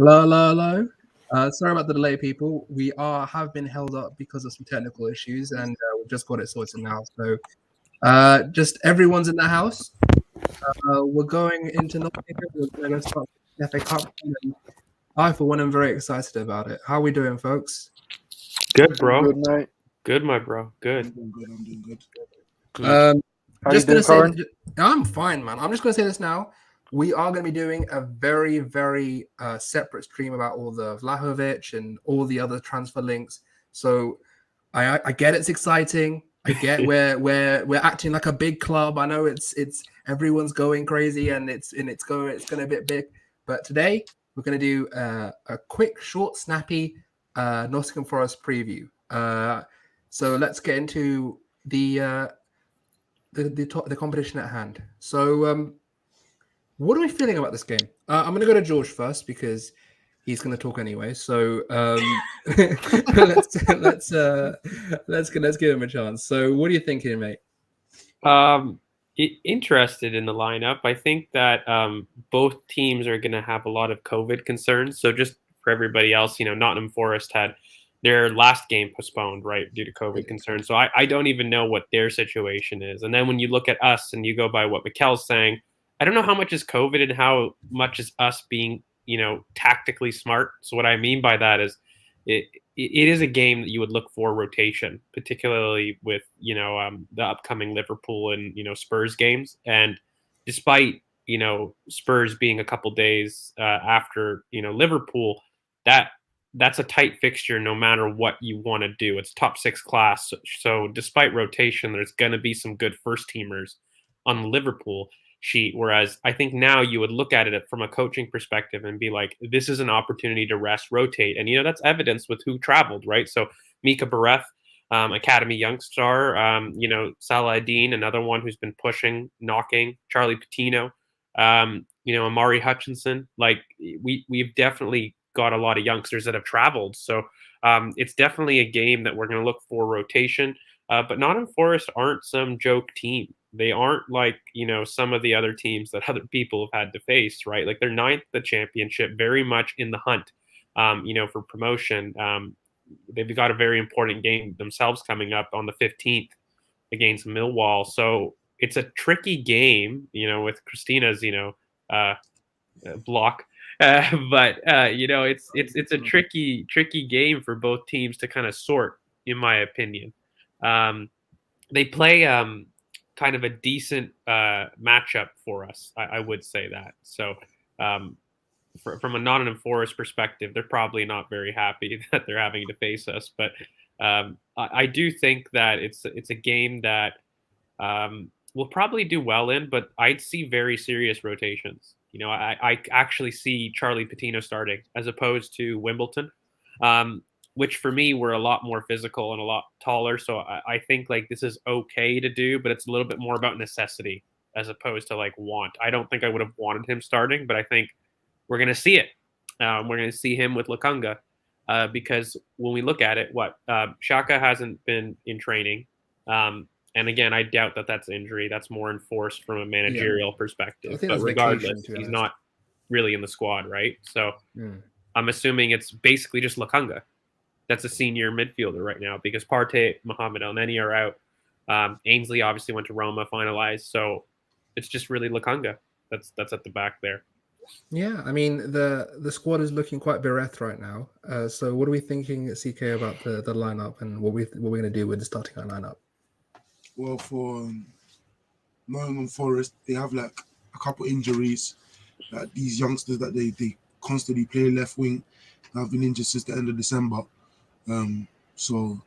Hello, hello, hello. Sorry about the delay, people. We have been held up because of some technical issues, and we've just got it sorted now. So, just everyone's in the house. We're going into Nottingham. We're going to start the FA Cup, and I, for one, am very excited about it. How are we doing, folks? Good, bro. Good night. Good, my bro. Good. I'm doing good. Just you gonna doing, say, Corin? I'm fine, man. I'm just gonna say this now. We are going to be doing a very, very separate stream about all the Vlahovic and all the other transfer links. So I get it's exciting. I get we're acting like a big club. I know it's everyone's going crazy and it's going a bit big. But today we're going to do a quick, short, snappy Nottingham Forest preview. So let's get into the competition at hand. So what are we feeling about this game? I'm going to go to George first because he's going to talk anyway. So let's give him a chance. So what are you thinking, mate? Interested in the lineup. I think that both teams are going to have a lot of COVID concerns. So just for everybody else, Nottingham Forest had their last game postponed, right, due to COVID concerns. So I don't even know what their situation is. And then when you look at us and you go by what Mikel's saying, I don't know how much is COVID and how much is us being, tactically smart. So what I mean by that is it is a game that you would look for rotation, particularly with, the upcoming Liverpool and, Spurs games. And despite, Spurs being a couple days after, Liverpool, that's a tight fixture no matter what you want to do. It's top 6 class. So despite rotation, there's going to be some good first teamers on the Liverpool sheet. Whereas I think now you would look at it from a coaching perspective and be like, this is an opportunity to rest, rotate. And, that's evidence with who traveled, right? So Mika Bareth, Academy youngstar, Salah Dean, another one who's been pushing, knocking, Charlie Patino, Amari Hutchinson. Like we've definitely got a lot of youngsters that have traveled. So it's definitely a game that we're going to look for rotation. But Nottingham Forest aren't some joke team. They aren't like, some of the other teams that other people have had to face, right? Like they're ninth in the championship, very much in the hunt, for promotion. They've got a very important game themselves coming up on the 15th against Millwall. So it's a tricky game, with Christina's, block. But it's a tricky game for both teams to kind of sort, in my opinion. They play kind of a decent matchup for us. I would say that. So from a Nottingham Forest perspective, they're probably not very happy that they're having to face us. But I do think that it's a game that we'll probably do well in, but I'd see very serious rotations. I actually see Charlie Patino starting as opposed to Wimbledon, which for me were a lot more physical and a lot taller. So I think like this is okay to do, but it's a little bit more about necessity as opposed to like want. I don't think I would have wanted him starting, but I think we're going to see it. We're going to see him with Lukunga because when we look at it, Xhaka hasn't been in training. And again, I doubt that that's injury. That's more enforced from a managerial perspective. But regardless, he's not really in the squad, right? So I'm assuming it's basically just Lukunga. That's a senior midfielder right now because Partey, Mohamed Elneny are out. Ainsley obviously went to Roma, finalized. So it's just really Lukunga. That's at the back there. Yeah, I mean the squad is looking quite bereft right now. So what are we thinking at CK about the lineup and what we're going to do with the starting lineup? Well, for Nottingham Forest, they have like a couple injuries. Like these youngsters that they constantly play left wing have been injured since the end of December. So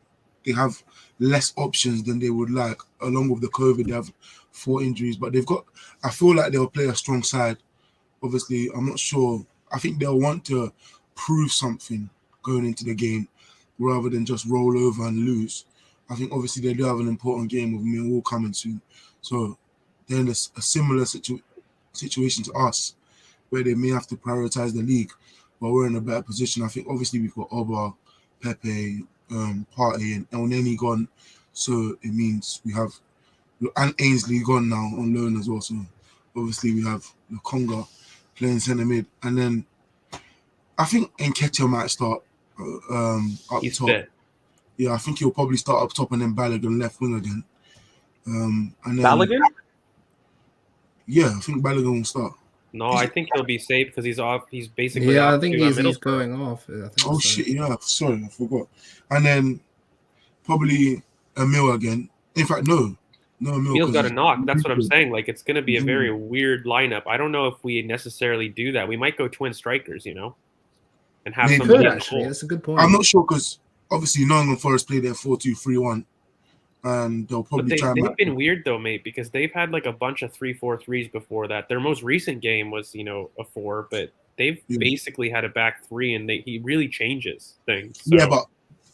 they have less options than they would like. Along with the COVID, they have 4 injuries, but I feel like they'll play a strong side. Obviously, I'm not sure. I think they'll want to prove something going into the game rather than just roll over and lose. I think obviously they do have an important game with Millwall coming soon. So they're in a similar situation to us where they may have to prioritize the league, but we're in a better position. I think obviously we've got Oba, Pepe, Partey and Elneny gone. So it means we have and Ainsley gone now on loan as well. So obviously we have Lukunga playing centre mid. And then I think Nketiah might start up He's top. fit. Yeah, I think he'll probably start up top and then Balogun left wing again. And then Balogun? Yeah, I think Balogun will start. No, I think he'll be safe because he's off. He's basically Yeah, off I think to he's Middlesbrough. going off. I think Oh so. shit! Yeah, sorry, I forgot. And then probably Emil again. In fact, no, Emil. Emil's 'cause got a he's- knock. That's what I'm saying. Like, it's going to be a very weird lineup. I don't know if we necessarily do that. We might go twin strikers, and have Maybe. somebody Could in the actually. hole. That's a good point. I'm not sure because obviously Nottingham Forest play their 4-2-3-1, and they'll But probably try. they've been weird though, mate, because they've had like a bunch of 3-4-3s before that. Their most recent game was, a 4, but they've basically had a back 3, and he really changes things. So. Yeah, but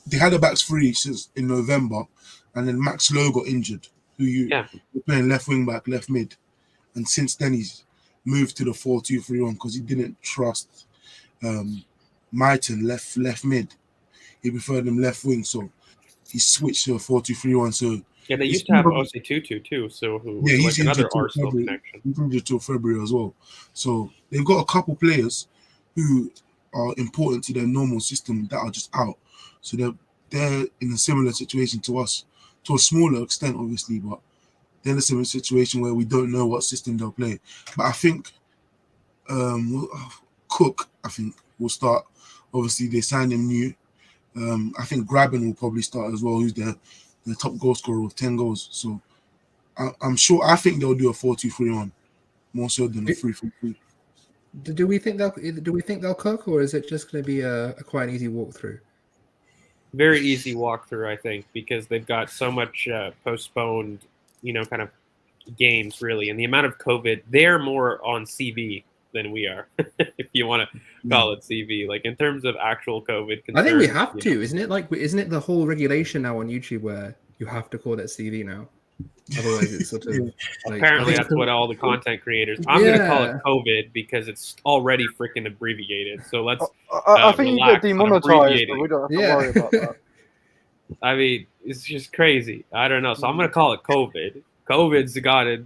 they had a backs 3 since in November, and then Max Lowe got injured. Were playing left wing back, left mid, and since then he's moved to the 4-2-3-1 because he didn't trust Myton left mid. He preferred him left wing, so he switched to a 4-2-3-1. So yeah, they used to have Osei Tutu too, so who was he's like another injured till Arsenal February. connection. He's injured till February as well. So they've got a couple players who are important to their normal system that are just out. So they're in a similar situation to us, to a smaller extent, obviously, but they're in a similar situation where we don't know what system they'll play. But I think Cook, will start. Obviously, they signed him new. I think Graben will probably start as well, who's the top goal scorer with 10 goals. So I'm sure. I think they'll do a 4-2-3-1 more so than a 3-4-3. Do we think they'll cook, or is it just going to be a quite an easy walkthrough? Very easy walkthrough, I think, because they've got so much postponed, kind of games really, and the amount of COVID. They're more on CV than we are, if you want to call it CV. Like in terms of actual COVID concerns, I think we have to, isn't it? Isn't it the whole regulation now on YouTube where you have to call it CV now? Otherwise, it's sort of apparently that's what all the content creators. I'm going to call it COVID because it's already freaking abbreviated. So let's. I think you get demonetized, but we don't have to worry about that. I mean, it's just crazy. I don't know. So I'm going to call it COVID. COVID's got it,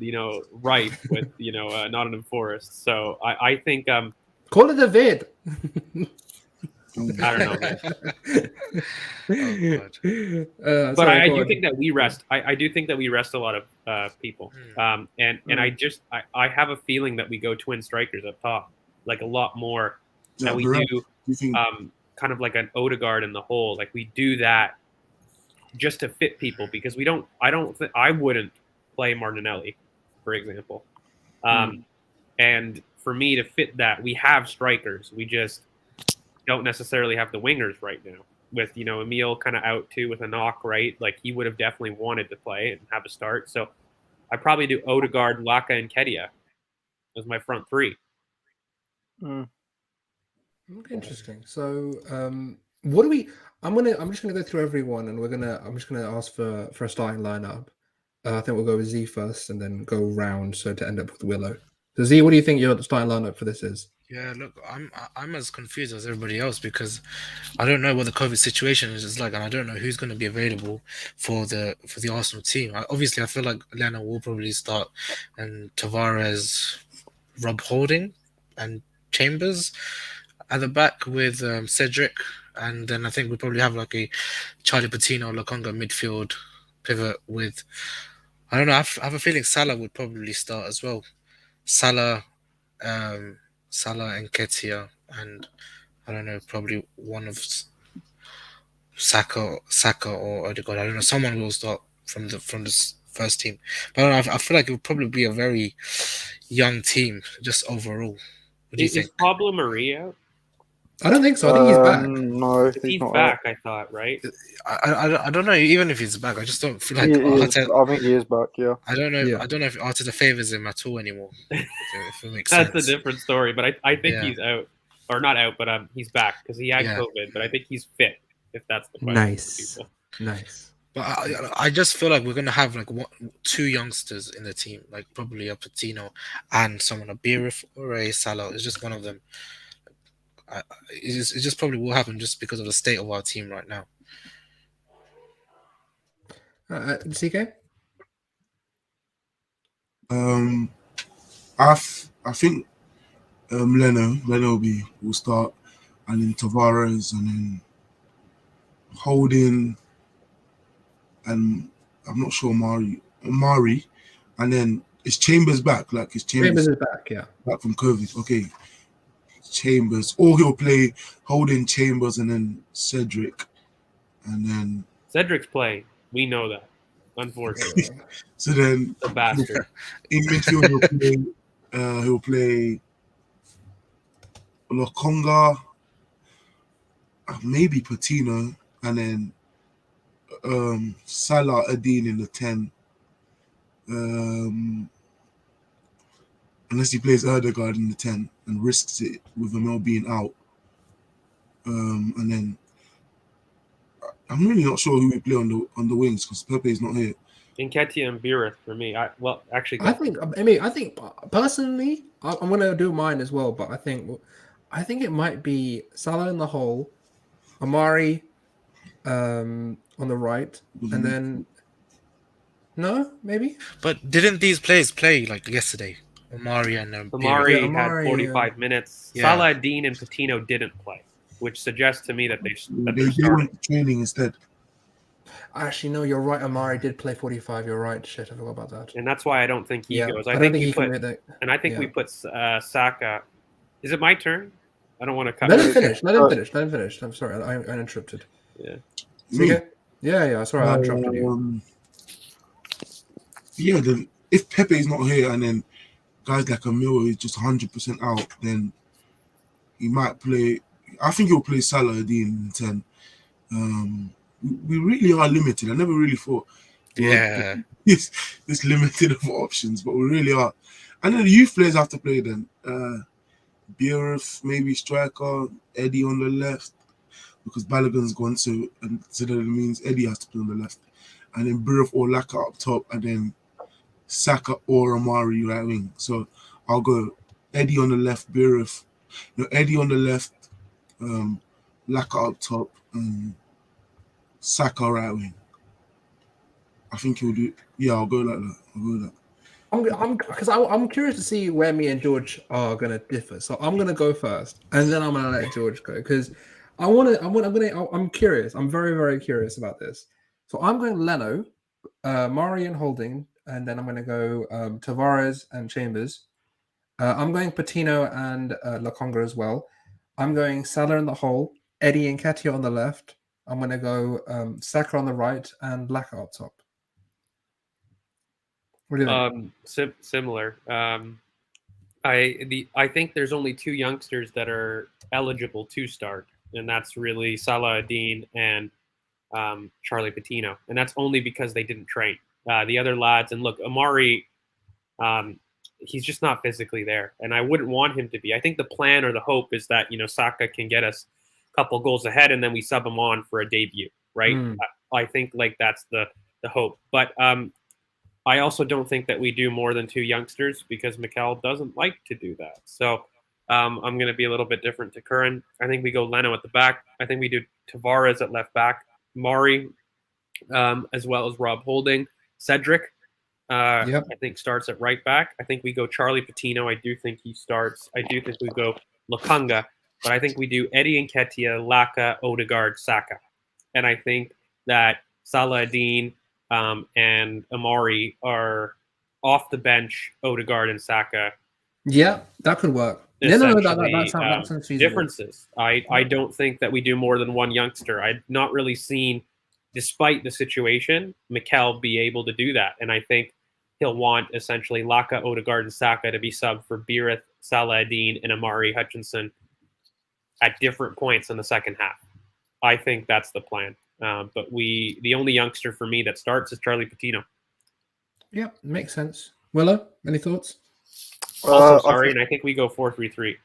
rife with, Nottingham Forest. So I think call it a vid. I don't know, man. But I do think that we rest. I do think that we rest a lot of people. And I have a feeling that we go twin strikers up top, like a lot more that we do. Kind of like an Odegaard in the hole. Like we do that just to fit people because I wouldn't play Martinelli, for example. And for me to fit that, we have strikers. We just don't necessarily have the wingers right now. With Emil kind of out too with a knock, right? Like he would have definitely wanted to play and have a start. So I probably do Odegaard, Laka, and Nketiah as my front 3. Interesting. So what do we? I'm just gonna go through everyone, and I'm just gonna ask for a starting lineup. I think we'll go with Z first, and then go round so to end up with Willow. So Z, what do you think your starting lineup for this is? Yeah, look, I'm as confused as everybody else because I don't know what the COVID situation is like, and I don't know who's going to be available for the Arsenal team. Obviously, I feel like Leno will probably start, and Tavares, Rob Holding, and Chambers at the back with Cedric, and then I think we probably have like a Charlie Patino, Lokonga midfield pivot with. I don't know. I have a feeling Salah would probably start as well. Salah and Nketiah, and I don't know, probably one of Saka or Odegaard. I don't know. Someone will start from this first team, but I don't know, I feel like it would probably be a very young team just overall. What do you think? Is Pablo Maria? I don't think so. I think he's back. No, he's not back. I thought, right? I don't know. Even if he's back, I just don't feel like. I think he is back. Yeah. I don't know. Yeah. I don't know if Arteta favors him at all anymore. If it makes That's sense. a different story. But I think he's out, or not out, but he's back because he had COVID. But I think he's fit. If that's the question. Nice. But I just feel like we're gonna have like 2 youngsters in the team, like probably a Patino and someone, a Birif or a Salah. It's just one of them. It just probably will happen just because of the state of our team right now. CK? I think Leno will start. and then Tavares, and then Holding, and I'm not sure Mari, and then is Chambers back? Like is Chambers Chambers is back, yeah. back from COVID? Okay, Chambers, or he'll play Holding, Chambers, and then Cedric, and then Cedric's playing. We know that. Unfortunately, so then the bastard. in midfield he'll play Lokonga, maybe Patino, and then Salah Adine in the 10. Unless he plays Erdegaard in the 10 and risks it with Amel being out. And then I'm really not sure who we play on the wings because Pepe is not here. Nketiah and Beereth for me. I think personally, I'm gonna do mine as well, but I think it might be Salah in the hole, Amari on the right, and then maybe. But didn't these players play like yesterday? Amari and Amari Yeah, had 45 minutes. Yeah. Salah Dean and Patino didn't play, which suggests to me that they went to training instead. Actually, no, you're right. Amari did play 45. You're right. Shit, I forgot about that. and that's why I don't think he goes. I don't think he can make that. And I think we put Saka. Is it my turn? I don't want to cut. Let him finish. Let him finish. I'm sorry, I interrupted. Yeah. Yeah. Sorry, I interrupted you. Yeah, if Pepe is not here and then guys like Emil is just 100% out, then he might play. I think he'll play Salah in 10. We really are limited. I never really thought this limited of options, but we really are. And then the youth players have to play then. Beereth, maybe striker, Eddie on the left, because Balogun's gone, so that means Eddie has to play on the left. And then Beereth or Laka up top, and then Saka or Amari right wing. So I'll go Eddie on the left, Beereth. No, Eddie on the left, Laka up top, and Saka right wing. I think he'll do. Yeah, I'll go like that. I'm curious to see where me and George are gonna differ. So I'm gonna go first, and then I'm gonna let George go because I'm curious. I'm very, very curious about this. So I'm going Leno, Mari and Holding, and then I'm gonna go Tavares and Chambers. I'm going Patino and Lokonga as well. I'm going Salah in the hole, Eddie and Nketiah on the left. I'm gonna go Saka on the right and Laka up top. What do you think? Similar. I think there's only two youngsters that are eligible to start, and that's really Salah Adine and Charlie Patino, and that's only because they didn't train. The other lads, and look, Amari, he's just not physically there, and I wouldn't want him to be. I think the plan or the hope is that Saka can get us a couple goals ahead, and then we sub him on for a debut, right? I think like that's the hope, but I also don't think that we do more than two youngsters because Mikel doesn't like to do that. So I'm going to be a little bit different to Curran. I think we go Leno at the back. I think we do Tavares at left back, Mari, as well as Rob Holding. Cedric, I think, starts at right back. I think we go Charlie Patino. I do think he starts. I do think we go Lokonga. But I think we do Eddie Nketiah, Laka, Odegaard, Saka. And I think that Salah Adine and Amari are off the bench, Odegaard and Saka. Yeah, that could work. That sounds feasible. Differences. I don't think that we do more than one youngster. I've not really seen, despite the situation, Mikel be able to do that. And I think he'll want essentially Laka, Odegaard, and Saka to be subbed for Beereth, Salah Adine, and Amari Hutchinson at different points in the second half. I think that's the plan. But the only youngster for me that starts is Charlie Patino. Yeah, makes sense. Willow, any thoughts? Also, and I think we go 4-3-3.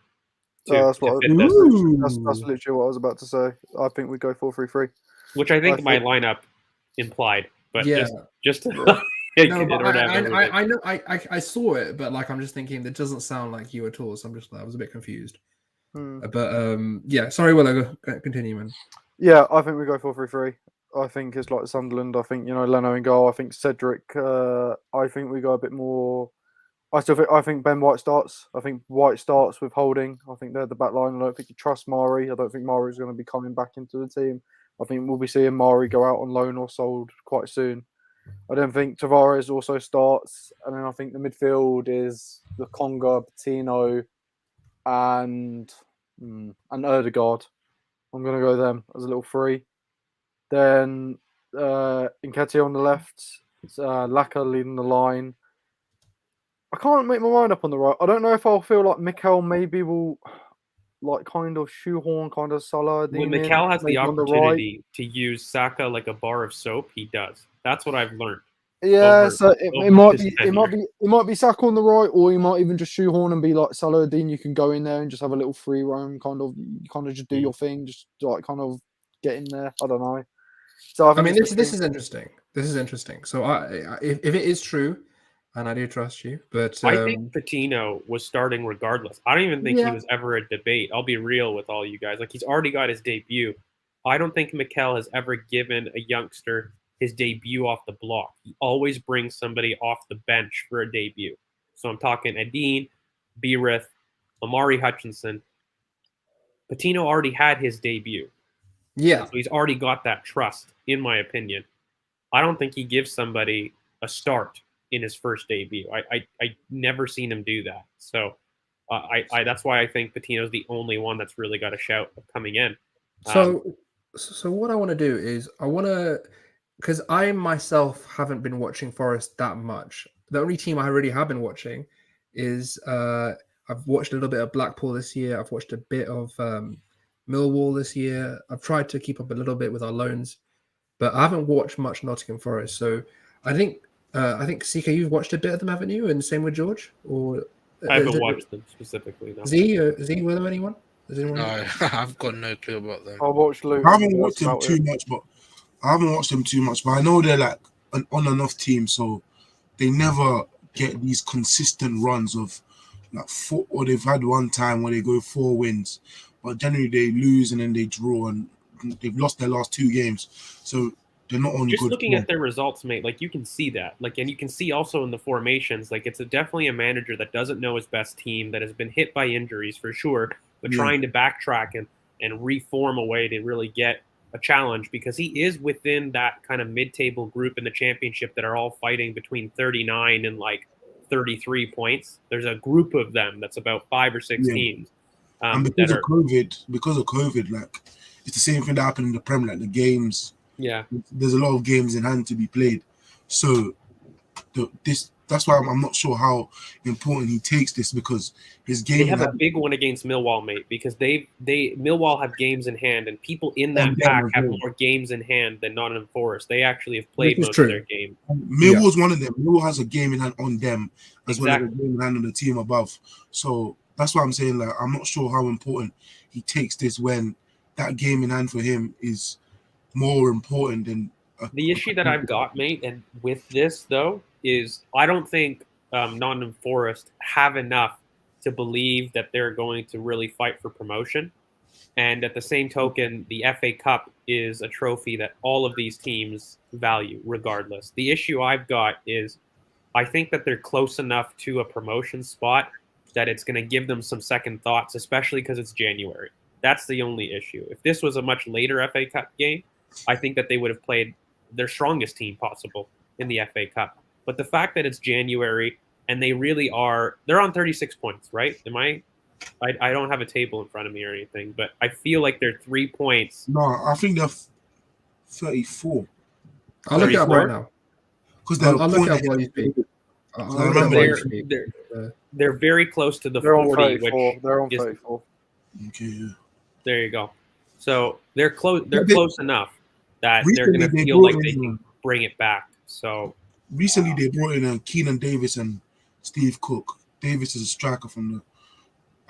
That's literally what I was about to say. I think we go 4-3-3. Which I think my lineup implied, but just to I know I saw it, but like I'm just thinking that doesn't sound like you at all. So I was a bit confused. But sorry, Willow, continue, man. Yeah, I think we go 4-3-3. I think it's like Sunderland. I think Leno in goal. I think Cedric. I think we go a bit more I think Ben White starts. I think White starts with Holding. I think they're the back line. I don't think you trust Mari. I don't think Mari's going to be coming back into the team. I think we'll be seeing Mari go out on loan or sold quite soon. I don't think Tavares also starts. And then I think the midfield is the Conga, Patino, and Erdegaard. I'm going to go them as a little three. Then Nketiah on the left, Laka leading the line. I can't make my mind up on the right. I don't know if I'll feel like Mikel maybe will like kind of shoehorn kind of Salah. When Mikel has the opportunity to use Saka like a bar of soap, he does. That's what I've learned. Yeah, so it might be Saka on the right, or he might even just shoehorn and be like Saladin. You can go in there and just have a little free roam, kind of just do your thing, just like kind of get in there. I don't know. So I mean, this is interesting. This is interesting. So if it is true, and I do trust you, but I think Patino was starting regardless. I don't even think he was ever a debate. I'll be real with all you guys. Like, he's already got his debut. I don't think Mikel has ever given a youngster his debut off the block. He always brings somebody off the bench for a debut. So I'm talking Adine, Berith, Amari Hutchinson. Patino already had his debut. Yeah. So he's already got that trust, in my opinion. I don't think he gives somebody a start in his first debut. I never seen him do that. So that's why I think Patino's the only one that's really got a shout of coming in. So what I want to do is because I myself haven't been watching Forest that much. The only team I really have been watching is I've watched a little bit of Blackpool this year. I've watched a bit of Millwall this year. I've tried to keep up a little bit with our loans, but I haven't watched much Nottingham Forest. So I think CK, you've watched a bit of them, haven't you? And same with George, or I haven't watched them specifically. No. Z, were there anyone? No, I've got no clue about them. I watched Luke. I haven't watched them too much, but I know they're like an on and off team, so they never get these consistent runs of like four, or they've had one time where they go 4 wins, but generally they lose and then they draw, and they've lost their last 2 games, so they're not on just good looking form. at their results, mate. Like, you can see that, like, and you can see also in the formations, like, it's definitely a manager that doesn't know his best team, that has been hit by injuries for sure, but trying to backtrack and reform a way to really get a challenge, because he is within that kind of mid-table group in the championship that are all fighting between 39 and like 33 points. There's a group of them that's about 5 or 6 teams. And because of COVID, like, it's the same thing that happened in the Premier, like the games. Yeah, there's a lot of games in hand to be played, so that's why I'm not sure how important he takes this, because his game. They have a big one against Millwall, mate, because Millwall have games in hand, and people in that pack have more games in hand than Nottingham Forest. They actually have played most of their games. Millwall's one of them. Millwall has a game in hand on them as well as a game in hand on the team above. So that's why I'm saying, like, I'm not sure how important he takes this when that game in hand for him is more important than the issue that I've got, mate, and with this though, is I don't think Nottingham Forest have enough to believe that they're going to really fight for promotion. And at the same token, the FA Cup is a trophy that all of these teams value regardless. The issue I've got is I think that they're close enough to a promotion spot that it's going to give them some second thoughts, especially because it's January. That's the only issue. If this was a much later FA Cup game, I think that they would have played their strongest team possible in the FA Cup. But the fact that it's January and they really are, they're on 36 points, right? I don't have a table in front of me or anything, but I feel like they're 3 points. No, I think they're 34. I'll look it up right now. Because I'll look it up while you speak. They're very close to the 40, which they're on 34. Okay, yeah. There you go. So they're close. They're close enough that they're going to feel like they can bring it back. So recently they brought in Keenan Davis and Steve Cook. Davis is a striker from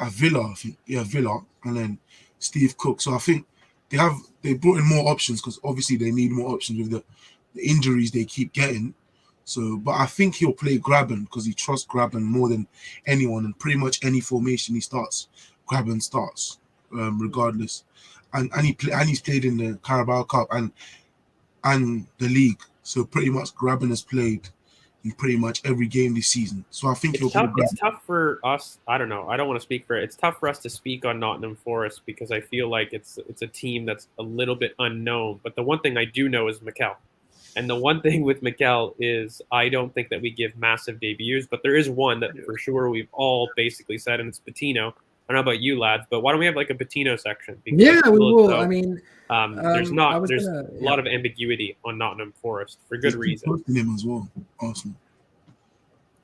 Villa, I think. Yeah, Villa, and then Steve Cook. So I think they brought in more options, because obviously they need more options with the injuries they keep getting. So, but I think he'll play Graben because he trusts Graben more than anyone, and pretty much any formation he starts, Graben starts, regardless. And he's played in the Carabao Cup and the league. So pretty much Graben has played in pretty much every game this season. So I think It's tough. It's tough for us. I don't know. I don't want to speak for it. It's tough for us to speak on Nottingham Forest because I feel like it's a team that's a little bit unknown. But the one thing I do know is Mikel. And the one thing with Mikel is I don't think that we give massive debuts, but there is one that for sure we've all basically said, and it's Patino. I don't know about you lads, but why don't we have like a Patino section? Because Yeah, we will. though, I mean, there's gonna, a lot of ambiguity on Nottingham Forest for good reason. Posting him as well, Arsenal.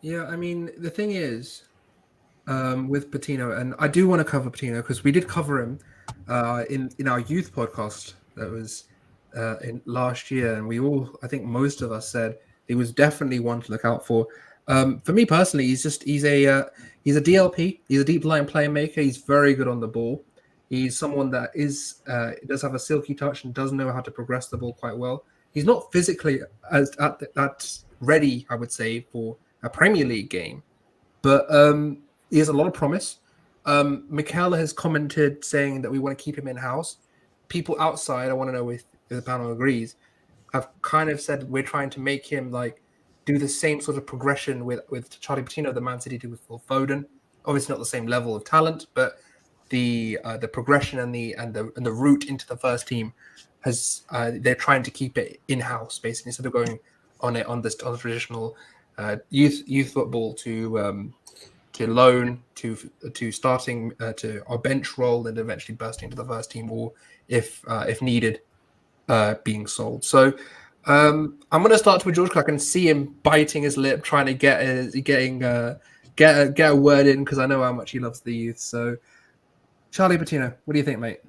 Yeah, I mean, the thing is, with Patino, and I do want to cover Patino because we did cover him in our youth podcast that was in last year, and we all, I think most of us said he was definitely one to look out for. For me personally, he's a DLP. He's a deep line playmaker. He's very good on the ball. He's someone that does have a silky touch and does know how to progress the ball quite well. He's not physically that ready, I would say, for a Premier League game, but he has a lot of promise. Mikel has commented saying that we want to keep him in house. People outside, I want to know if the panel agrees, have kind of said we're trying to make him like do the same sort of progression with Charlie Patino that Man City did with Phil Foden. Obviously, not the same level of talent, but the progression and the route into the first team has they're trying to keep it in house basically instead of going on the traditional youth football to loan to starting to our bench role and eventually bursting into the first team or if needed being sold. So I'm going to start with George because I can see him biting his lip trying to get a word in because I know how much he loves the youth. So Charlie Patino, what do you think, mate?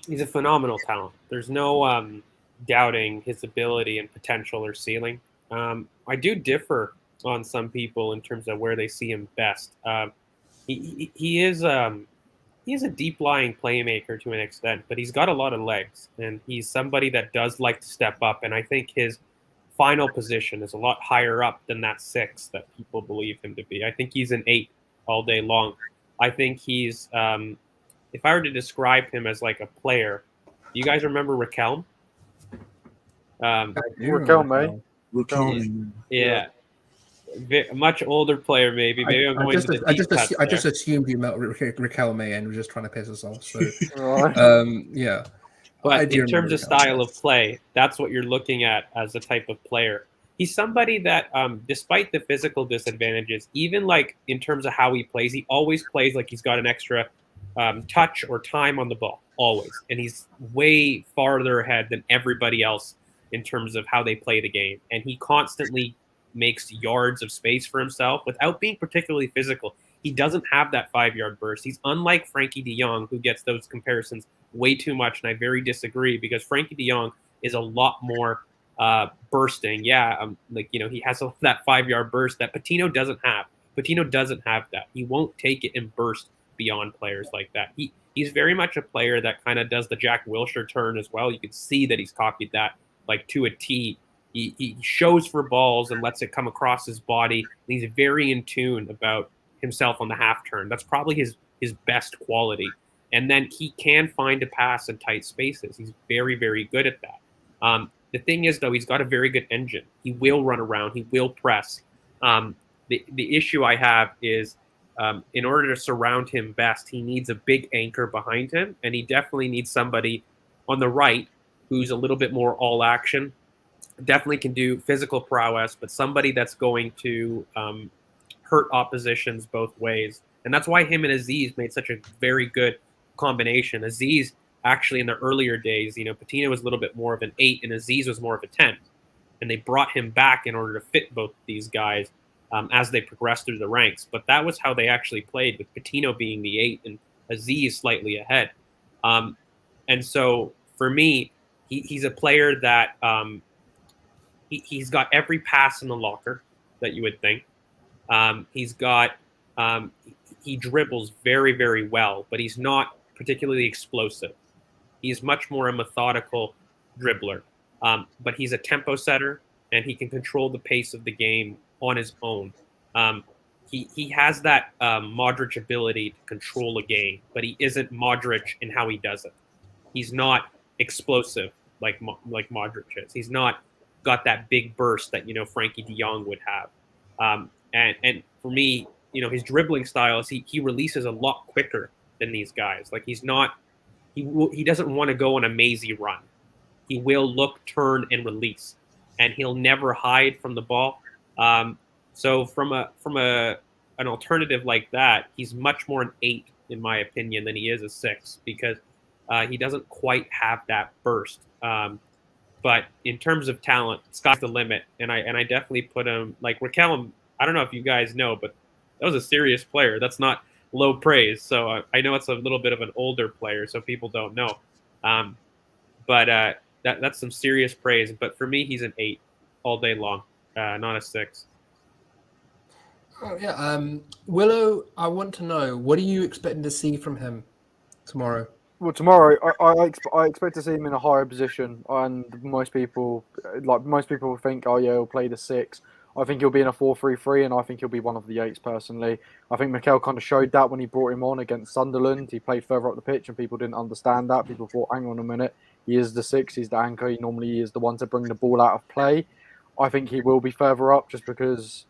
He's a phenomenal talent. There's no doubting his ability and potential or ceiling. I do differ on some people in terms of where they see him best. He is a deep lying playmaker to an extent, but he's got a lot of legs, and he's somebody that does like to step up. And I think his final position is a lot higher up than that 6 that people believe him to be. I think he's an 8 all day long. I think he's if I were to describe him as like a player, do you guys remember Raquelme? Raquelme. Yeah. A much older player, maybe. Maybe I'm going to the deep cuts I just assumed you meant Raquelme and was just trying to piss us off. So, yeah. But in terms of style of play, that's what you're looking at as a type of player. He's somebody that, despite the physical disadvantages, even like in terms of how he plays, he always plays like he's got an extra touch or time on the ball, always. And he's way farther ahead than everybody else in terms of how they play the game. And he constantly makes yards of space for himself without being particularly physical. He doesn't have that 5-yard burst. He's unlike Frankie de Jong, who gets those comparisons way too much, and I very disagree because Frankie de Jong is a lot more bursting. Yeah, he has that 5-yard burst that Patino doesn't have. Patino doesn't have that. He won't take it and burst beyond players like that. He's very much a player that kind of does the Jack Wilshere turn as well. You can see that he's copied that like to a T. He shows for balls and lets it come across his body. And he's very in tune about himself on the half turn. That's probably his best quality. And then he can find a pass in tight spaces. He's very, very good at that. The thing is, though, he's got a very good engine. He will run around. He will press. The issue I have is in order to surround him best, he needs a big anchor behind him. And he definitely needs somebody on the right who's a little bit more all action. Definitely can do physical prowess, but somebody that's going to hurt oppositions both ways. And that's why him and Aziz made such a very good combination. Aziz, actually, in the earlier days, Patino was a little bit more of an 8 and Aziz was more of a 10. And they brought him back in order to fit both these guys as they progressed through the ranks. But that was how they actually played, with Patino being the 8 and Aziz slightly ahead. And so for me, he's a player that he's got every pass in the locker that you would think. He dribbles very, very well, but he's not particularly explosive. He's much more a methodical dribbler, but he's a tempo setter, and he can control the pace of the game on his own. He has that Modric ability to control a game, but he isn't Modric in how he does it. He's not explosive like Modric is. He's not got that big burst that Frankie De Jong would have. And for me, his dribbling style is he releases a lot quicker than these guys. Like he doesn't want to go on a mazy run. He will look, turn, and release, and he'll never hide from the ball. So from an alternative like that, he's much more an 8 in my opinion than he is a 6 because he doesn't quite have that burst. But in terms of talent, sky's the limit, and I definitely put him like Raquel. I don't know if you guys know, but that was a serious player. That's not low praise. So I know it's a little bit of an older player, so people don't know. But that's some serious praise. But for me, he's an 8 all day long, not a 6. Oh, yeah. Willow, I want to know, what are you expecting to see from him tomorrow? Well, tomorrow I expect to see him in a higher position, and most people think, oh yeah, he'll play the 6. I think he'll be in a 4-3-3, and I think he'll be one of the 8s personally. I think Mikel kind of showed that when he brought him on against Sunderland. He played further up the pitch, and people didn't understand that. People thought, hang on a minute, he is the 6, he's the anchor. He normally is the one to bring the ball out of play. I think he will be further up just because,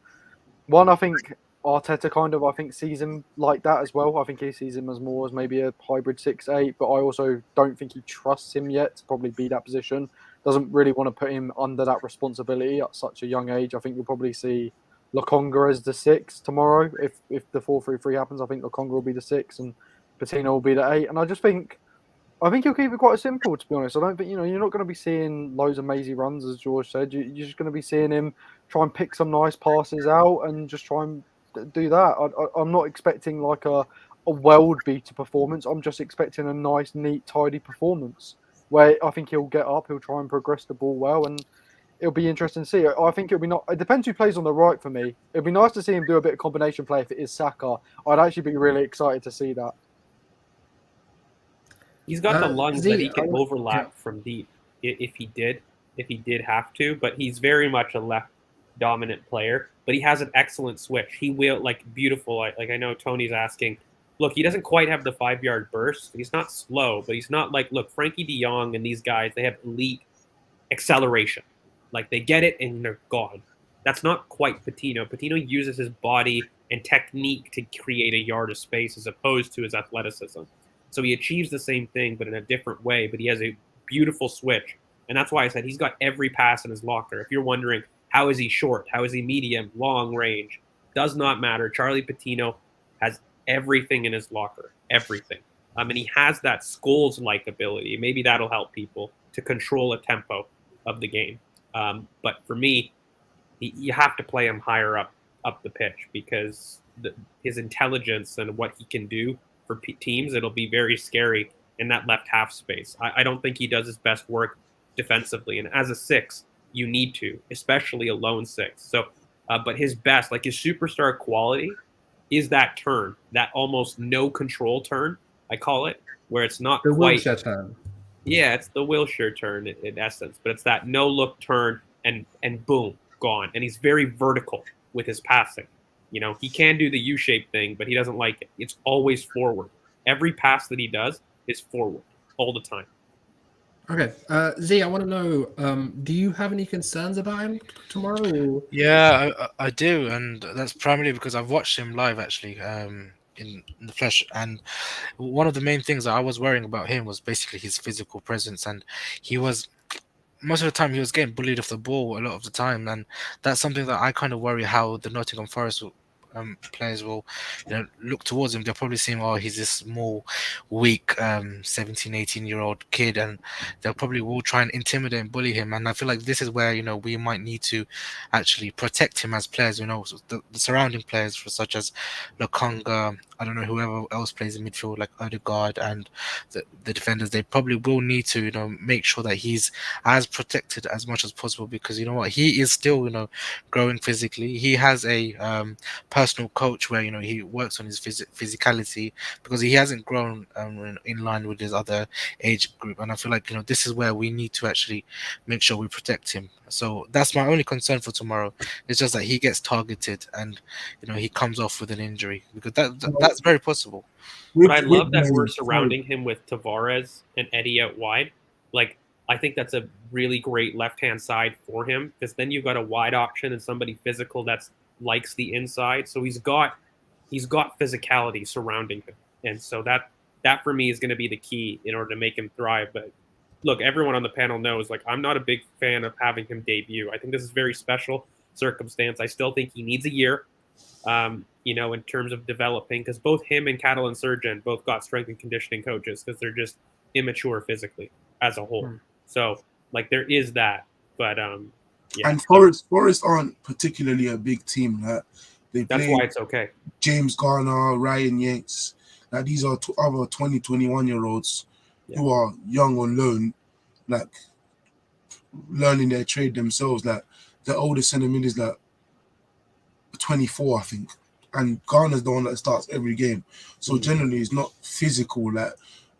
one, I think Arteta sees him like that as well. I think he sees him as more as maybe a hybrid 6-8, but I also don't think he trusts him yet to probably be that position. Doesn't really want to put him under that responsibility at such a young age. I think you'll probably see Lokonga as the 6 tomorrow. If the 4-3-3 happens, I think Lokonga will be the 6 and Patino will be the 8. And I think he'll keep it quite simple, to be honest. I don't think, you're not going to be seeing loads of mazy runs, as George said. You're just going to be seeing him try and pick some nice passes out and just try and do that. I'm not expecting like a world beater performance. I'm just expecting a nice, neat, tidy performance where I think he'll get up, he'll try and progress the ball well, and it'll be interesting to see. I think it depends who plays on the right for me. It'd be nice to see him do a bit of combination play if it is Saka. I'd actually be really excited to see that. He's got the lungs that he can overlap yeah. from deep if he did have to, but he's very much a left dominant player, but he has an excellent switch. He will, beautiful. Like I know Tony's asking, look, he doesn't quite have the 5-yard burst. He's not slow, but he's not look, Frankie De Jong and these guys, they have elite acceleration. Like they get it and they're gone. That's not quite Patino. Patino uses his body and technique to create a yard of space as opposed to his athleticism. So he achieves the same thing, but in a different way. But he has a beautiful switch. And that's why I said he's got every pass in his locker. If you're wondering, how is he short? How is he medium, long range? Does not matter. Charlie Patino has everything in his locker. Everything. And he has that Scholes-like ability. Maybe that'll help people to control a tempo of the game. But for me, you have to play him higher up the pitch because his intelligence and what he can do for teams, it'll be very scary in that left half space. I don't think he does his best work defensively. And as a 6, you need to, especially a lone 6. So, but his best, his superstar quality is that turn, that almost no control turn, I call it, where it's not The quite. Wilshere turn. Yeah, it's the Wilshere turn in essence, but it's that no look turn and boom, gone. And he's very vertical with his passing. He can do the U-shaped thing, but he doesn't like it. It's always forward. Every pass that he does is forward all the time. Okay. Z, I want to know, do you have any concerns about him tomorrow? Or... Yeah, I do, and that's primarily because I've watched him live actually in the flesh, and one of the main things that I was worrying about him was basically his physical presence, and he was most of the time he was getting bullied off the ball a lot of the time, and that's something that I kind of worry how the Nottingham Forest players will look towards him. They'll probably see him, oh, he's this small, weak 17, 18-year-old kid, and they'll probably will try and intimidate and bully him. And I feel like this is where we might need to actually protect him as players. The surrounding players, such as Lokonga, I don't know, whoever else plays in midfield like Odegaard, and the defenders, they probably will need to make sure that he's as protected as much as possible, because he is still growing physically. He has a personal coach where he works on his physicality, because he hasn't grown in line with his other age group. And I feel like this is where we need to actually make sure we protect him. So that's my only concern for tomorrow. It's just that he gets targeted and he comes off with an injury, because that's very possible. But I love that we're surrounding him with Tavares and Eddie out wide. I think that's a really great left-hand side for him, because then you've got a wide option and somebody physical that's likes the inside. So he's got physicality surrounding him, and so that for me is going to be the key in order to make him thrive. But look, everyone on the panel knows, like, I'm not a big fan of having him debut. I think this is very special circumstance. I still think he needs a year, in terms of developing, because both him and Catalan Surgeon both got strength and conditioning coaches because they're just immature physically as a whole. So, like, there is that. But yeah. And Forest aren't particularly a big team. Like, that's why it's okay. James Garner, Ryan Yates. Like, these are other 20, 21-year-olds who are young on loan, like, learning their trade themselves. Like, the oldest centre mid is like 24, I think. And Garner's the one that starts every game. So generally, it's not physical like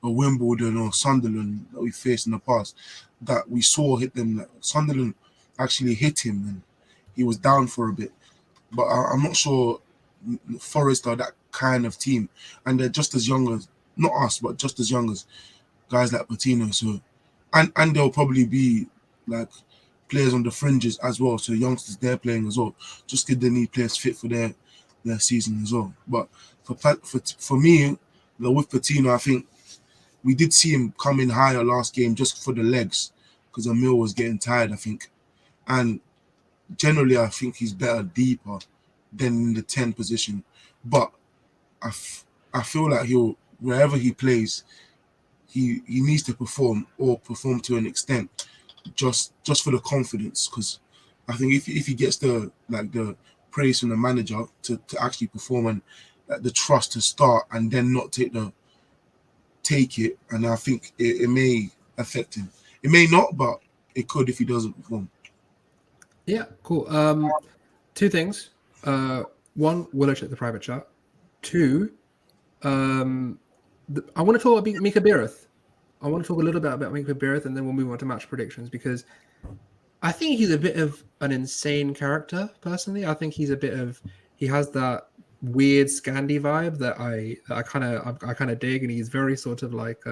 a Wimbledon or Sunderland that we faced in the past that we saw hit them. Like, Sunderland actually hit him and he was down for a bit. But I'm not sure Forest are that kind of team. And they're just as young as, not us, but just as young as guys like Patino. So, and they'll probably be like players on the fringes as well. So youngsters, they're playing as well. Just because they need players fit for their season as well. But for me, with Patino, I think we did see him come in higher last game just for the legs because Emil was getting tired, I think. And generally, I think he's better deeper than in the 10 position. But I feel like wherever he plays, he needs to perform to an extent, just for the confidence. Because I think if he gets the praise from the manager to actually perform and the trust to start and then not take it, and I think it may affect him. It may not, but it could if he doesn't perform. Yeah, cool. Two things. One, will I check the private chat? Two, I want to talk about Mika Biereth. I want to talk a little bit about Mika Biereth, and then we'll move on to match predictions, because I think he's a bit of an insane character, personally. I think he has that weird Scandi vibe that I kind of dig, and he's very sort of like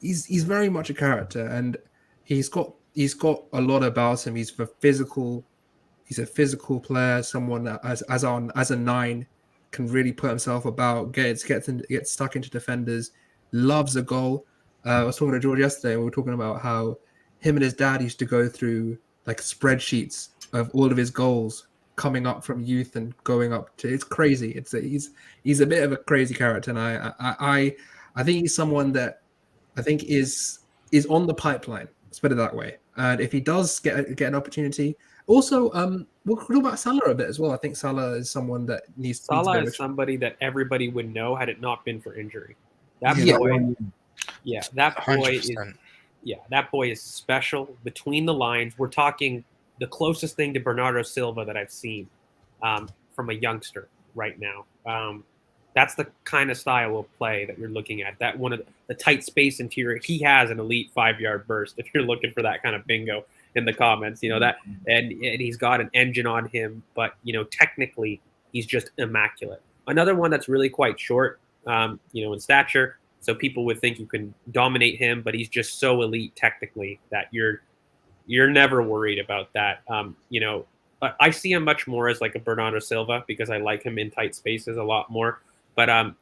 he's very much a character, and he's got a lot about him. He's a physical player, someone that as a 9 can really put himself about, get stuck into defenders, loves a goal. I was talking to George yesterday, and we were talking about how him and his dad used to go through like spreadsheets of all of his goals coming up from youth and going up to, it's crazy. He's a bit of a crazy character, and I think he's someone that I think is on the pipeline. Let's put it that way. And if he does get an opportunity, also we'll talk about Salah a bit as well. I think Salah is someone that needs Salah is somebody that everybody would know had it not been for injury. That boy is special. Between the lines, we're talking the closest thing to Bernardo Silva that I've seen from a youngster right now. That's the kind of style of play that you're looking at. That one of the tight space interior. He has an elite 5-yard burst. If you're looking for that kind of bingo in the comments, that, and he's got an engine on him. But technically, he's just immaculate. Another one that's really quite short, in stature. So people would think you can dominate him, but he's just so elite technically that you're never worried about that. I see him much more as like a Bernardo Silva because I like him in tight spaces a lot more. But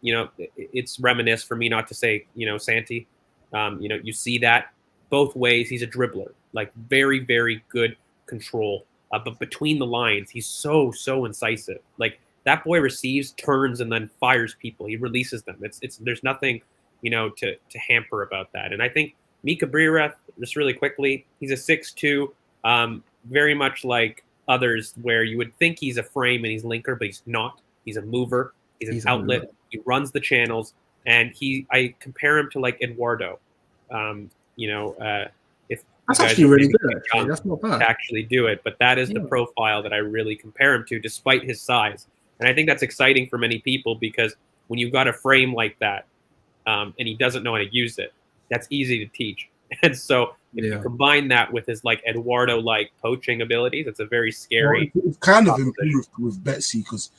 it's reminiscent for me not to say Santi. You see that both ways. He's a dribbler, like very, very good control. But between the lines, he's so incisive. Like that boy receives, turns, and then fires people. He releases them. There's nothing to hamper about that. And I think Mika Biereth, just really quickly, he's a 6'2", very much like others where you would think he's a frame and he's linker, but he's not. He's a mover. He's an outlet. He runs the channels, and I compare him to like Eduardo. If that's actually really good. Actually. That's not bad to actually do it, but that is the profile that I really compare him to, despite his size. And I think that's exciting for many people because when you've got a frame like that, and he doesn't know how to use it, that's easy to teach. And so if you combine that with his like Eduardo-like poaching abilities, it's a very scary. It's kind of improved with Betsy because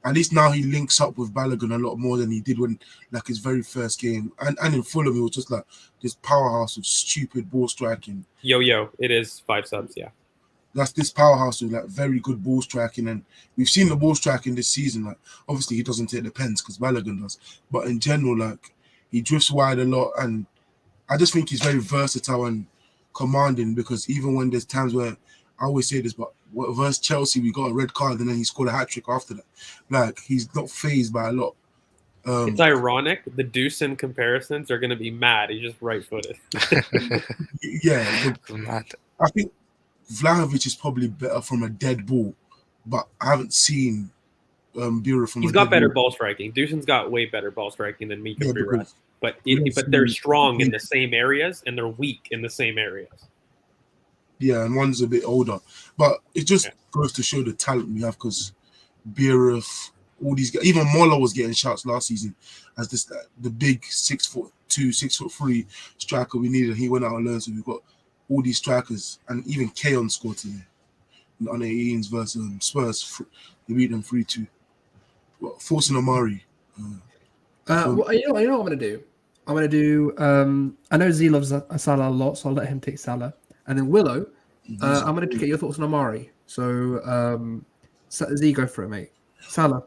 at least now he links up with Balogun a lot more than he did when like his very first game. And in Fulham, he was just like this powerhouse of stupid ball striking. Yo, it is 5 subs, yeah. That's this powerhouse with like very good ball striking, and we've seen the ball striking this season. Like obviously he doesn't take the pens because Balogun does, but in general, like he drifts wide a lot, and I just think he's very versatile and commanding. Because even when there's times where I always say this, but versus Chelsea, we got a red card and then he scored a hat trick after that. Like he's not phased by a lot. It's ironic. The Dewson comparisons are going to be mad. He's just right-footed. Yeah, Mad. I think Vlahovic is probably better from a dead ball, but I haven't seen Bureau from. He's got better ball striking. Dewson's got way better ball striking than Mika Bureau. But they're strong in the same areas and they're weak in the same areas. Yeah, and one's a bit older, but it just goes to show the talent we have. Because Bureau, all these guys, even Mola was getting shots last season as the big 6'2", 6'3" striker we needed. He went out on loan, so we've got all these strikers, and even Keon scored today on 18s versus Spurs. They beat them 3-2. Forcing Amari. Well, you know what I'm going to do? I'm going to do. I know Z loves Salah a lot, so I'll let him take Salah. And then Willow, I'm going to get your thoughts on Amari. So Z, go for it, mate. Salah.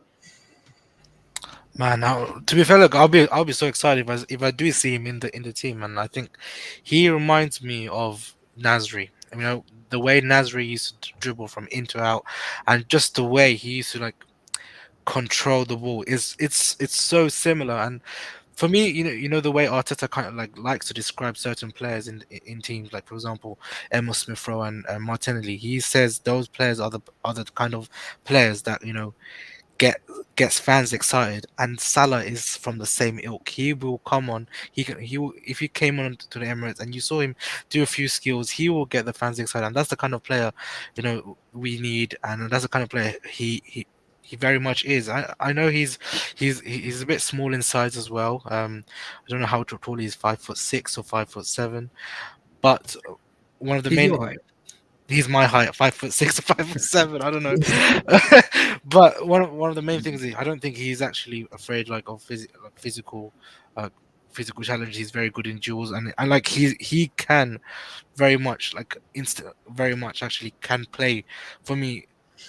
Man, now to be fair, look, I'll be so excited if I do see him in the team, and I think he reminds me of Nasri. You know, the way Nasri used to dribble from in to out, and just the way he used to like control the ball it's so similar. And for me, you know the way Arteta kind of like likes to describe certain players in teams, like for example Emil Smith Rowe and Martinelli. He says those players are the kind of players that gets fans excited, and Salah is from the same ilk. He will come on. He will, if he came on to the Emirates and you saw him do a few skills, he will get the fans excited, and that's the kind of player we need, and that's the kind of player he very much is. I know he's a bit small in size as well. I don't know how tall he is, 5'6" or 5'7", but one of the He's main. your height. He's my height, 5'6" or 5'7". I don't know, but one of the main things is I don't think he's actually afraid like of physical challenges. He's very good in duels, and like he can very much actually can play for me.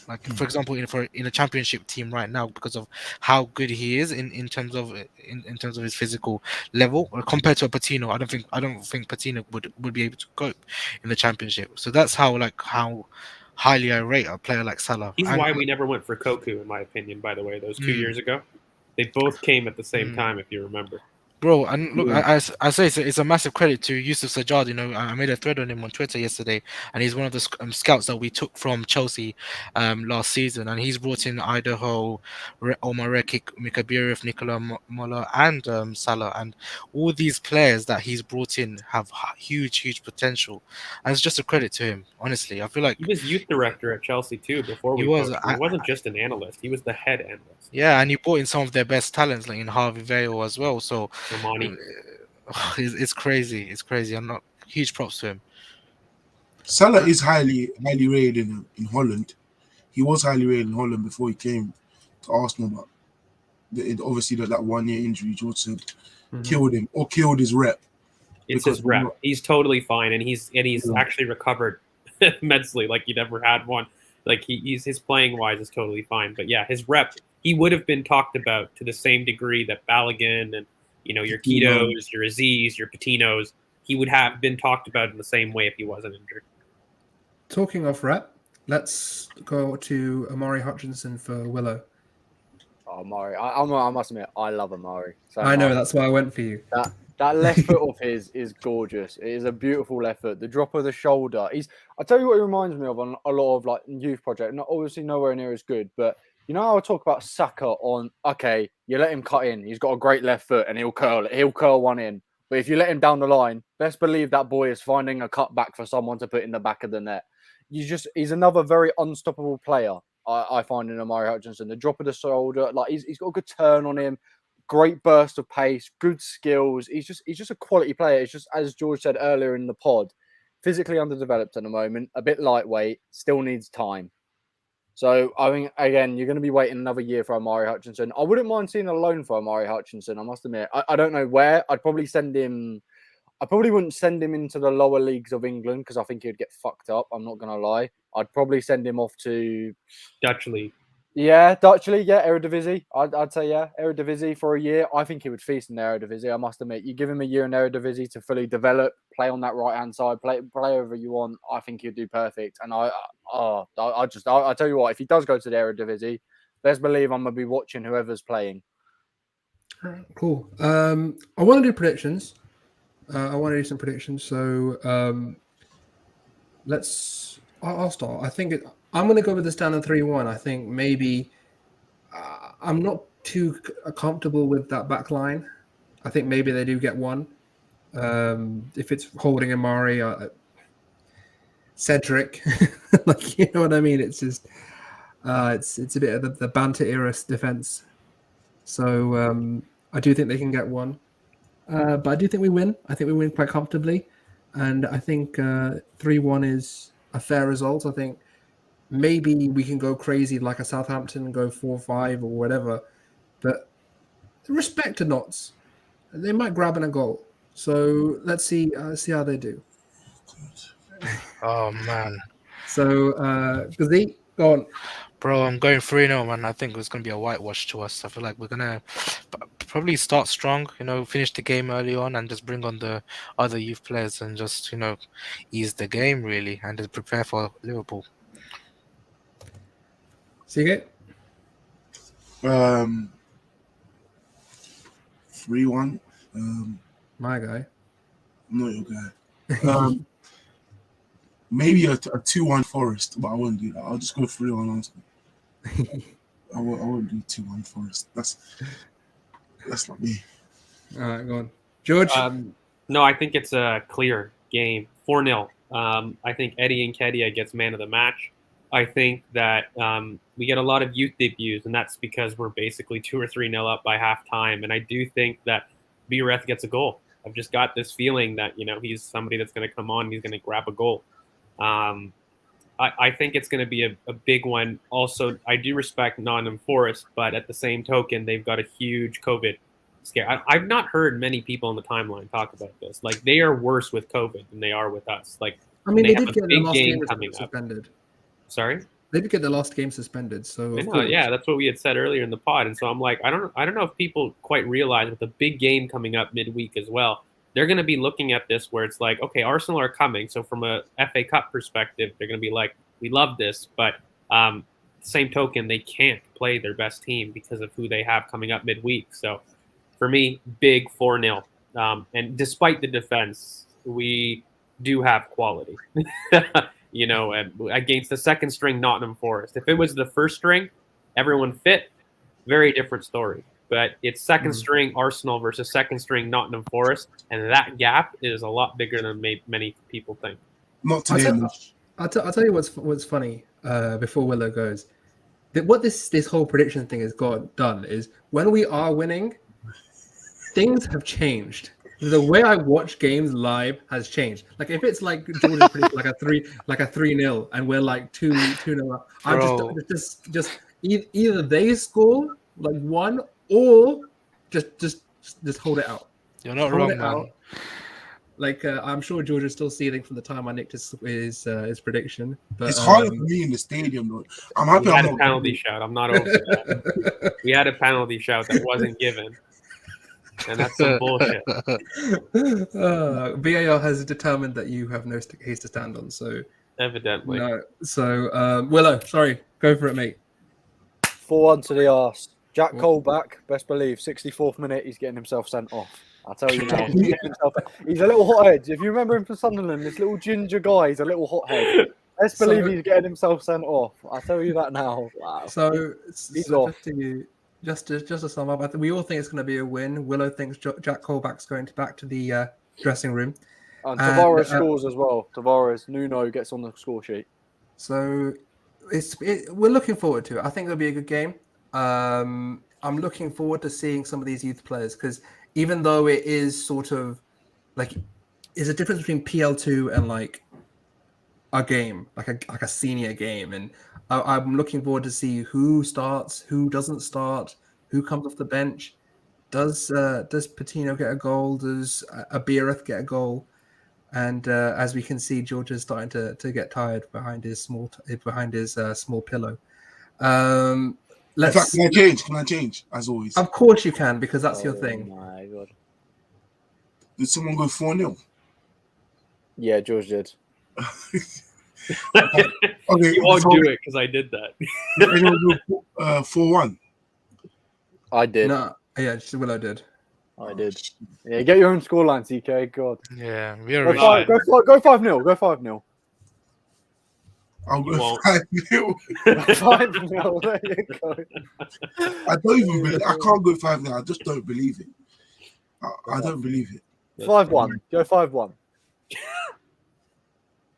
Like for example, in a championship team right now, because of how good he is in terms of his physical level, compared to a Patino, I don't think Patino would be able to cope in the championship. So that's how highly I rate a player like Salah. He's why we never went for Koku, in my opinion. By the way, those 2 years ago, they both came at the same time, if you remember. Bro, and look, I say it's a massive credit to Yusuf Sajjad. You know, I made a thread on him on Twitter yesterday, and he's one of the scouts that we took from Chelsea last season, and he's brought in Idaho, Omar Rekik, Mikabirov, Nikola Mola, and Salah, and all these players that he's brought in have huge potential, and it's just a credit to him. Honestly, I feel like he was youth director at Chelsea too before he was. He wasn't just an analyst; he was the head analyst. Yeah, and he brought in some of their best talents, like in Harvey Vale as well. So it's crazy. It's crazy. I'm not huge props to him. Salah is highly rated in Holland. He was highly rated in Holland before he came to Arsenal, but obviously that 1 year injury, George said, killed him or killed his rep. It's his rep. He's totally fine, and he's actually recovered immensely, like he never had one. Like his playing wise is totally fine, but yeah, his rep. He would have been talked about to the same degree that Balogun and your Ketos, your Aziz, your Patinos. He would have been talked about in the same way if he wasn't injured. Talking of rep, let's go to Amari Hutchinson for Willow. Oh, Amari. I must admit, I love Amari. So I know, that's why I went for you. That left foot of his is gorgeous. It is a beautiful left foot. The drop of the shoulder. I tell you what, he reminds me of on a lot of like youth project. Not obviously nowhere near as good, but you know how I talk about Saka on. Okay, you let him cut in. He's got a great left foot, and he'll curl one in. But if you let him down the line, best believe that boy is finding a cutback for someone to put in the back of the net. He's another very unstoppable player. I find in Amari Hutchinson. The drop of the shoulder, like he's got a good turn on him. Great burst of pace, good skills. He's just a quality player. It's just, as George said earlier in the pod, physically underdeveloped at the moment, a bit lightweight, still needs time. So I think again, you're going to be waiting another year for Amari Hutchinson. I wouldn't mind seeing a loan for Amari Hutchinson. I must admit, I don't know where. I'd probably send him. I probably wouldn't send him into the lower leagues of England because I think he'd get fucked up. I'm not going to lie. I'd probably send him off to Dutch league. yeah, Dutch league, yeah, Eredivisie. I'd say yeah, Eredivisie for a year. I think he would feast in the Eredivisie. I must admit, you give him a year in Eredivisie to fully develop, play on that right hand side, play wherever you want. I think he'd do perfect. And I tell you what, if he does go to the Eredivisie, best believe I'm gonna be watching whoever's playing. All right, cool. I want to do predictions. I want to do some predictions. So I'll start. I think I'm going to go with the standard 3-1. I think maybe I'm not too comfortable with that back line. I think maybe they do get one. If it's Holding and Mari, Cedric, like you know what I mean. It's just it's a bit of the banter era defense. So I do think they can get one. But I do think we win. I think we win quite comfortably. And I think 3-1 is a fair result. I think maybe we can go crazy like a Southampton and go 4-5 or whatever. But respect to Notts. They might grab in a goal. So let's see how they do. Oh man, So because they go on. bro, I'm going 3-0, man. I think it's gonna be a whitewash to us. I feel like we're gonna probably start strong, finish the game early on, and just bring on the other youth players and just ease the game really, and just prepare for Liverpool. CK? 3-1. My guy. I'm not your guy. Maybe a 2-1 Forest, but I wouldn't do that. I'll just go 3-1 honestly. I won't do 2-1 Forest. That's not me. All right, go on. George? No, I think it's a clear game. 4-0. I think Eddie Nketiah gets man of the match. I think that we get a lot of youth debuts, and that's because we're basically 2 or 3-0 up by halftime. And I do think that Bereth gets a goal. I've just got this feeling that he's somebody that's going to come on and he's going to grab a goal. I think it's going to be a big one. Also, I do respect Nottingham Forest, but at the same token, they've got a huge COVID scare. I've not heard many people on the timeline talk about this. Like, they are worse with COVID than they are with us. Like, I mean, they have did a get the big last game game coming up. suspended. Sorry? They did get the last game suspended. So I know, yeah, that's what we had said earlier in the pod. And so I'm like, I don't know if people quite realize with the big game coming up midweek as well, they're going to be looking at this where it's like, okay, Arsenal are coming. So from a FA Cup perspective, they're going to be like, we love this, but same token, they can't play their best team because of who they have coming up midweek. So for me, big 4-0. And despite the defense, we do have quality. Against the second string Nottingham Forest. If it was the first string, everyone fit, very different story. But it's second string Arsenal versus second string Nottingham Forest, and that gap is a lot bigger than many people think. Not today, much. I'll tell you what's funny before Willow goes. What this whole prediction thing has got done is when we are winning, things have changed. The way I watch games live has changed. Like if it's like Jordan predicted like a 3-0 and we're like 2-0 up, I'm just either they score like one or just hold it out. You're not Hold wrong, it man. out. Like I'm sure George is still seething from the time I nicked his prediction. But It's harder for me in the stadium, though. I'm happy We had I'm a not. penalty shout. I'm not over that. We had a penalty shout that wasn't given. And that's some bullshit. VAR has determined that you have no case to stand on. So Evidently. no. So Willow, sorry, go for it, mate. 4-1 to the arse. Jack Cole back, best believe. 64th minute, he's getting himself sent off. I'll tell you now. He's a little hothead. If you remember him from Sunderland, this little ginger guy, he's a little hothead. Best believe he's getting himself sent off. I'll tell you that now. Wow. So He's off. Just to sum up, we all think it's going to be a win. Willow thinks Jack Colback's going back to the dressing room. And Tavares scores as well. Tavares, Nuno gets on the score sheet. So we're looking forward to it. I think it'll be a good game. I'm looking forward to seeing some of these youth players because even though it is sort of like, there's a difference between PL2 and like a game, like a senior game, and I'm looking forward to see who starts, who doesn't start, who comes off the bench. Does Patino get a goal? Does Abireth get a goal? And as we can see, George is starting to get tired behind his small pillow. In fact, can I change? As always. Of course you can, because that's your thing. Oh my god. Did someone go 4-0? Yeah, George did. Okay, You won't do it because I did that. did anyone go 4-1? I did. No, yeah, just Willow did. I did. Yeah, get your own scoreline, CK. God. Yeah, we Go are. five. 5-0. Go 5-0. Go 5-0. I'll You go won't. 5-0. 5-0. There you go. I don't even believe. I can't go 5-0. I just don't believe it. I don't believe it. 5-1. Go 5-1.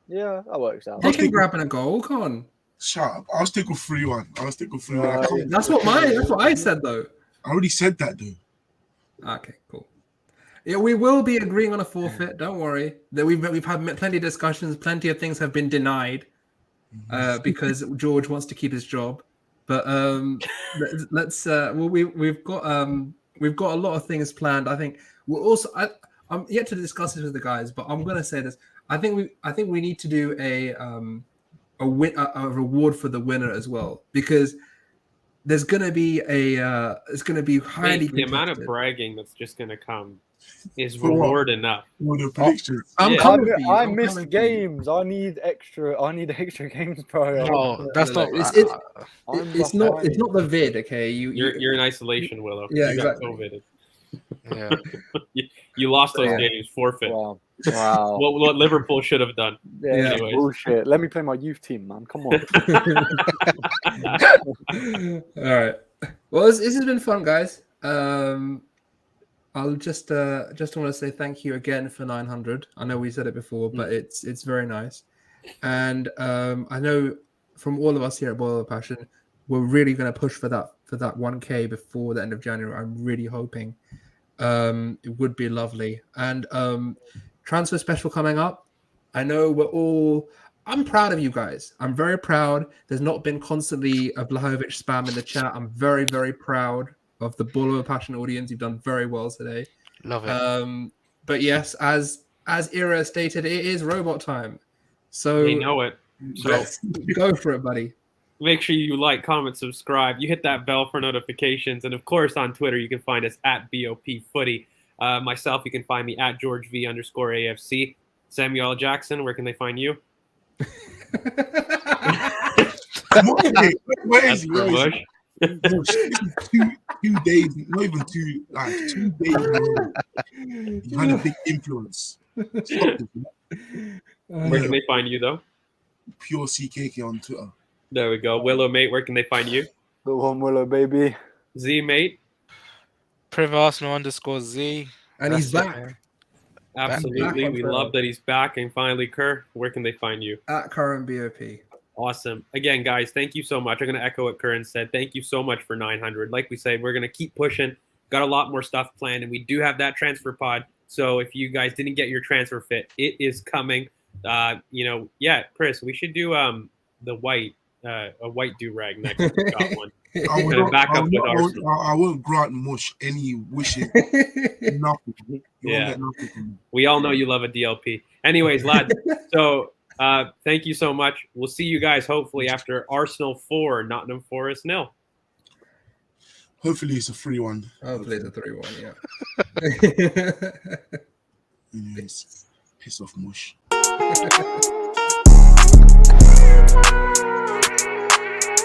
Yeah, that works out. They can grab in a goal. Come on. Shut up. I'll stick with 3-1. I'll stick with 3-1. I can't- That's what I said though. I already said that though. Okay, cool. Yeah, we will be agreeing on a forfeit. Don't worry. That we've had plenty of discussions. Plenty of things have been denied because George wants to keep his job. But let's. Well, we've got a lot of things planned. I think we're also. I'm yet to discuss this with the guys, but I'm going to say this. I think we need to do a reward for the winner as well, because there's going to be it's going to be highly The amount of contested. bragging that's just going to come is For what? reward enough. All the predictions. I'm Yeah. coming for you. I I'm missed coming for you. games. I need extra games, bro. Oh, that's No, not. It's not the vid, okay? You're in isolation, Willow. Yeah, you got exactly. COVID. Yeah. You lost those Yeah. games, forfeit. Wow. Wow. What Liverpool should have done. Yeah, Anyways. bullshit. Let me play my youth team, man. Come on. All right. Well, this has been fun, guys. I'll just want to say thank you again for 900. I know we said it before, but it's very nice. And I know from all of us here at Boil of Passion, we're really going to push for that 1K before the end of January. I'm really hoping. It would be lovely. And transfer special coming up. I know I'm proud of you guys. I'm very proud. There's not been constantly a Vlahovic spam in the chat. I'm very, very proud of the Boil of Passion audience. You've done very well today. Love it. But yes, as Ira stated, it is robot time. So They know it. So let's go for it, buddy. make sure you like, comment, subscribe. You hit that bell for notifications. And of course, on Twitter, you can find us at BoP Footy. Myself, you can find me at GeorgeV_AFC. Samuel L. Jackson, where can they find you? Where That's is he? for Bush. Two days, not even two, like 2 days. You had a big influence. Stop it. Where can they find you, though? Pure CKK on Twitter. There we go. Willow, mate, where can they find you? The one Willow, baby. Z, mate. Priv_Z. And he's That's it, back man. Absolutely. Back on We Twitter. love that he's back. And finally, Kerr, where can they find you? at current BOP. Awesome. Again, guys, thank you so much. I'm going to echo what Curran said. Thank you so much for 900. Like we said, we're going to keep pushing. Got a lot more stuff planned, and we do have that transfer pod. So if you guys didn't get your transfer fit, it is coming. Chris, we should do the white, a white do-rag next. If we got one. I won't grant Mush any wishes. Nothing. You Yeah. won't get nothing from me. We all know you love a DLP. Anyways, lads, so thank you so much. We'll see you guys hopefully after Arsenal 4, Nottingham Forest 0. Hopefully it's a free one. Hopefully it's a 3-1, yeah. Anyways, piss off Mush.